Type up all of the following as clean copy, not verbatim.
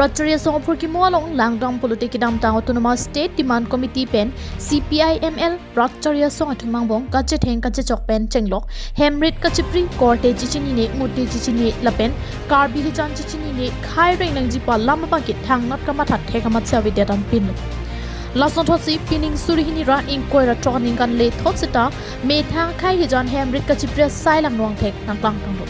Rotary Songpur ki mualong langdong politik dam tang autonomous state demand committee pen CPI-ML Rotary Song athumang kache theng kache chok pen chenglok hemrit kachepri korte chichini ne muti chichini lapen karbi hijan chichini ne khai reng nang jipa lama pakit thang not kama that thekamat sawi detan pin Lason thosi pining surihini ra inquire troning kan le thotsita me thang khai hijan hemrit kachepri sailang nuang thek nang plang thang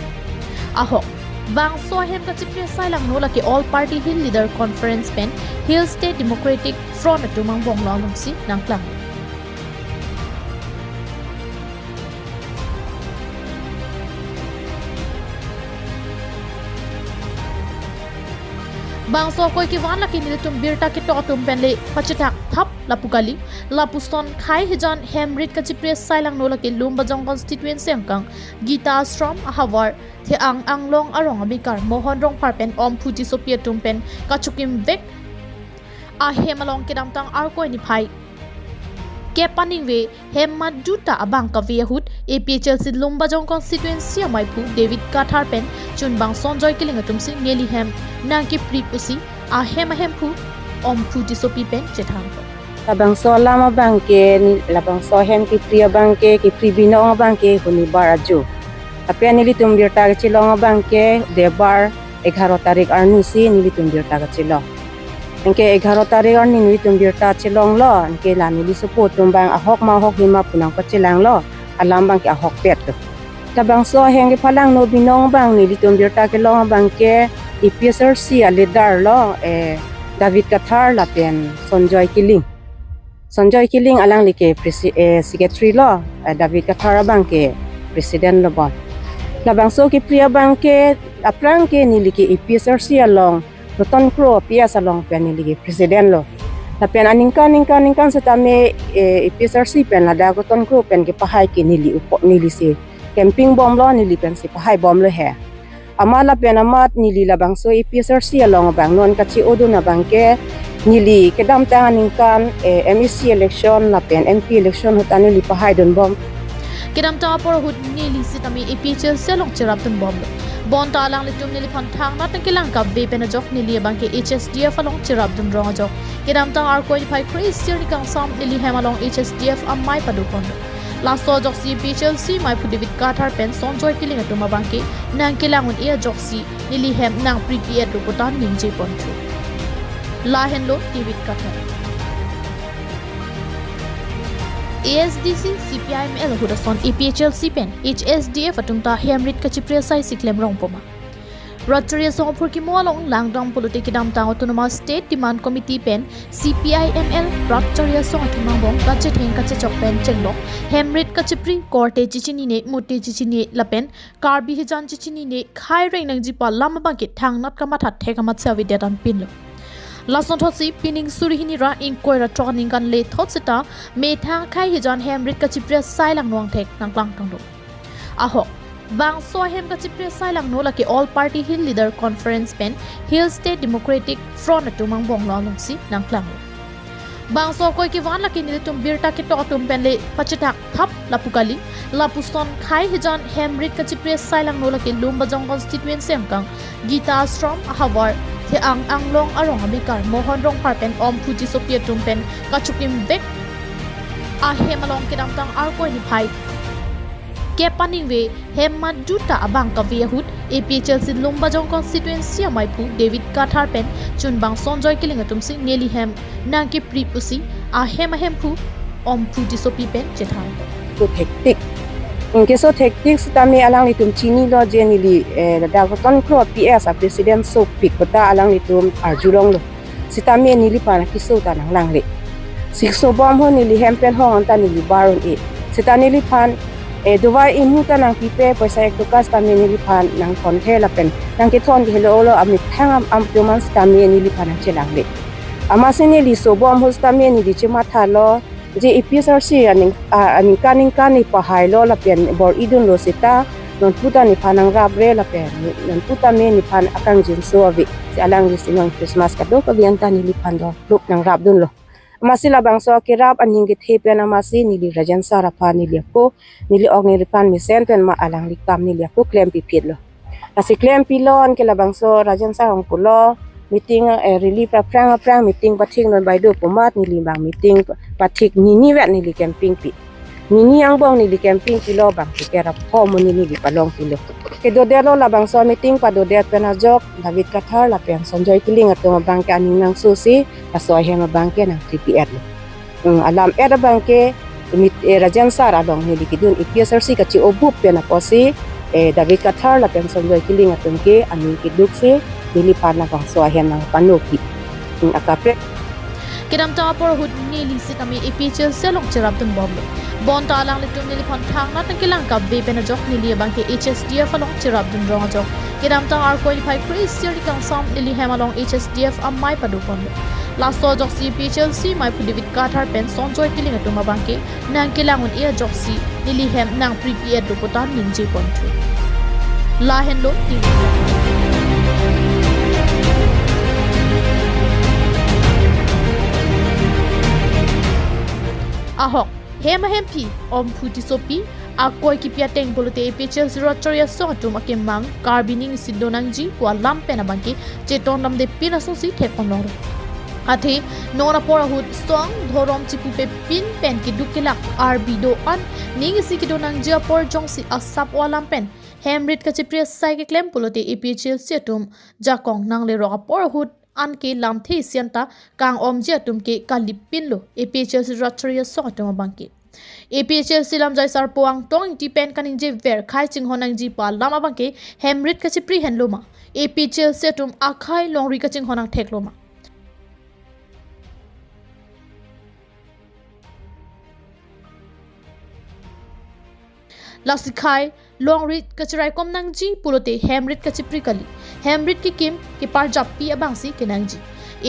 ahok Bang so hem kachepri sailang no laki all party hill leader conference pen Hill State Democratic Front atumang bong longsi nang klang Bang so koi ki wan laki nilitum birta ki to atum pen le pachitak thap lapukali lapuston khai hijan hemrit kachepri sailang no laki lumbajong constituency angkang Gita Ashram ahawar the anglong arong abikar mohon rong parpen om phuji sopia tumpen kachukim vek a hemalong kidamtang arkoi ni phai kepaning we hemaduta abang ka ahut APHLC lumbajong constituency amaipu David Kathar pen chunbang sonjoy kiling atumsi ngeli hem nangki pripusi a hempu om phuji sopi pen chethang labang so lama bangke ni labang so hem ki priya bangke ki pribino bangke huni baraju tapi nilitum birta kecilong bangke debar 11 tarik arnisi nilitum birta kecilong engke 11 tarik arni nilitum birta kecilong lo engke la nili support tumbang ahok ma hok hima punang kecilang lo alam bangke ahok pet tu labang so hem ki phalang no binong bang nilitum birta kelong bangke APHLC leader lo David Kathar la pen Sonjoy Killing alang like secretary lo David Kathar bangke president lo bon labang so ki priya bangke aprang ke niliki APHLC along roton kro pias along pen niliki president lo tapen aningkan setame APHLC pen lada roton kro pen ke pahai ke nili se camping bom lo nili pen se pahai bom lo he amala pen amat nili labang so APHLC along bang non kachi odo na bangke nili kedam tang aningkan MEC election la pen MP election hotane li pahai don bom Kidam ta por hut nili sitami APHLC long chirap tun bom bon ta lang litum nili phan thang na tang kap ve pen jok nili bangke HSDF along chirap tun rong jok kidam ta ar koi phai christian ni kang sam nili hem along HSDF amai padu pon last so jok APHLC mai phu David Kathar pen son joy kiling atuma bangke nang kelangun e jok si nili hem nang prepare to putan ninje pon thu la hen lo David Kathar ASDC-CPI hudason APHLC pen HSDF atumta hemrit kachepri asaisi klem rongpoma Rotary Songpur ki mualong langdong politik dam tang autonomous state demand committee pen CPI-ML Rotary Song athumang kache theng kache chok pen chenglok hemrit kachepri korte chichini ne muti chichini lapen karbi hijan chichini ne khai reng nang jipa lama bakit thang not kama that thekamat sawi detan pin Lason thosi pining surihini ra inquire troning kan le thotsita me thang khai hijan hemrit kachepri sailang nuang thek nang plang thang ahok bang so hem kachepri sailang no laki all party hill leader conference pen Hill State Democratic Front atumang bong longsi nang plang bang so koi ki wan laki nilitum birta ki to atum pen le pachitak thap lapukali lapuston khai hijan hemrit kachepri sailang no laki lumbajong constituency angkang Gita Ashram ahawar the anglong arong abikar mohon rong parpen om phuji sopia tumpen kachukim vek a hemalong kidamtang arkoi ni phai kepaning we hemaduta abang ka ahut APHLC lumbajong constituency amaipu David Kathar pen chunbang sonjoy kiling atumsi ngeli hem nangki pripusi a hempu om phuji sopi pen chethang to hectic Ingke so hectic sitami alang litum chini lo jenili da goton kro PS a president so pik kota alang litum arjulong lo sitami nili para kiso ta nang lang le sikso bom ho nili hempen ho anta nili baron e sitani li phan duwai imuta nang pipe paisa ek tukas tami nili phan nang konthe la pen nang ke thon ki hello lo ami thang am pyoman sitami nili phan chelang le ama sini li so bom ho sitami nili chima thalo je APHLC aning kaning pahai lo la pen bor idun lo sita non puta ni phanang rabre la pen non puta me ni phan akang jin so avi si alang li sinong Christmas ka do ka bianta ni li phan do luk nang rap dun lo masila bangso kirap aning git hepen amasi ni li rajan sara pha ni li ko ni li og ni li pan mi sen pen ma alang li kam ni li ko klem pipit lo kasi klem pilon ke la bangso rajan sa ang pulo meeting relief prang meeting pathik non bai do pomat ni limbang meeting pathik ni wet ni li camping pi ni ang bong ni li camping pi lo bang ti kera pho mo ni li palong pi lo ke do de lo la bang so meeting pa do de pena jok David Kathar la pen sonjoy kiling atong bang ke aning nang susi la so hem bang ke nang 3pr lo alam era bang ke mit rajan sar along ni li kidun APHLC ka chi obu pena posi David Kathar la pen sonjoy kiling atong ke aning kiduk se nilipan na bang so hem nang panuki akapre Kidam ta por hut ni li sit ami APHLC long cherap tun bomlo bon ta lang litum ni lipon thang na tangkilang ka be pen jok ni li bang ke HSDF long cherap dun rong jok kidam ta ar koi phai kris seri kang sam ni hem along HSDF amai padu pon last so jok si APHLC mai pu David Kathar pen son joy kiling atum bang ke nang kilang un ia jok si ni li hem nang prepare do potan ning je pon thu la hen lo ti ahok hema hempi om phuti sopi akoi ki piateng bolote APHLC rotoria so tum akemang carbining sidonangji kwa lampe na bangki cheton lam de pina so si thekon ate nona pora hut song dhorom chipu pe pin pen ki dukilak arbido an ning si ki donangji por jongsi asap walam pen hemrit kachepri sai ke klem bolote APHLC tum jakong nangle ro por hut an ke lam the sianta kang om je tum ke kalipin lo APHLC rotoria so tum bangki APHLC lam jai sar poang tong ti pen kaning je ver khai ching honang ji pa lama bangke hemrit kachepri henloma APHLC tum akhai longri kaching honang thekloma lasikai longrit kachirai kom nangji pulote hemrit kachepri kali hemrit ki kim ki par jappi abangsi kenangji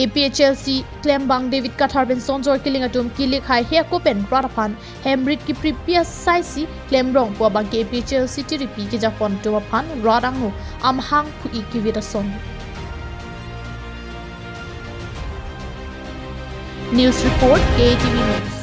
APHLC klem bang David Kathar ben sonjor kiling atum kilik hai he ko pen rataphan hemrit ki prepare saisi klem rong po bang APHLC tiripi ki japon to phan radangu amhang khu ikivita son news report ATV News